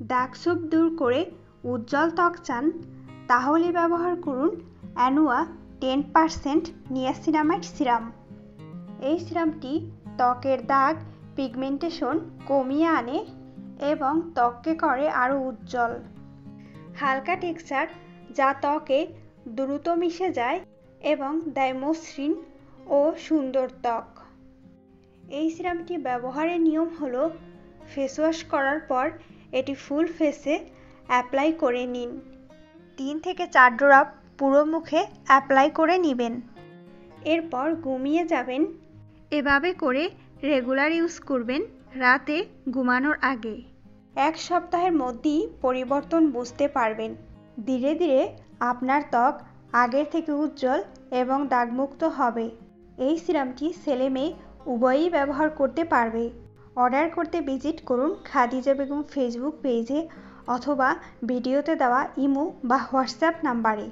দাগ-ছোপ দূর করে উজ্জ্বল ত্বক চান তাহলে ব্যবহার করুন অ্যানুয়া 10% নিয়াসিনামাইড সিরাম। এই সিরামটি ত্বকের দাগ পিগমেন্টেশন কমিয়ে আনে এবং ত্বককে করে আরও উজ্জ্বল। হালকা টেক্সচার যা ত্বকে দ্রুত মিশে যায় এবং দেয় মসৃণ ও সুন্দর ত্বক। এই সিরামটি ব্যবহারের নিয়ম হলো ফেস ওয়াশ করার পর এটি ফুল ফেসে অ্যাপ্লাই করে নিন। 3 থেকে 4 ড্রপ পুরো মুখে অ্যাপ্লাই করে নেবেন। এরপর ঘুমিয়ে যাবেন। এভাবে করে রেগুলার ইউজ করবেন রাতে ঘুমানোর আগে। 1 সপ্তাহের মধ্যেই পরিবর্তন বুঝতে পারবেন। ধীরে ধীরে আপনার ত্বক আগের থেকে উজ্জ্বল এবং দাগমুক্ত হবে। এই সিরামটি ছেলে মেয়ে উভয়ই ব্যবহার করতে পারবে। অর্ডার করতে ভিজিট করুন খাদিজা বেগম ফেসবুক পেজে অথবা ভিডিওতে দেওয়া ইমো বা হোয়াটসঅ্যাপ নাম্বারে।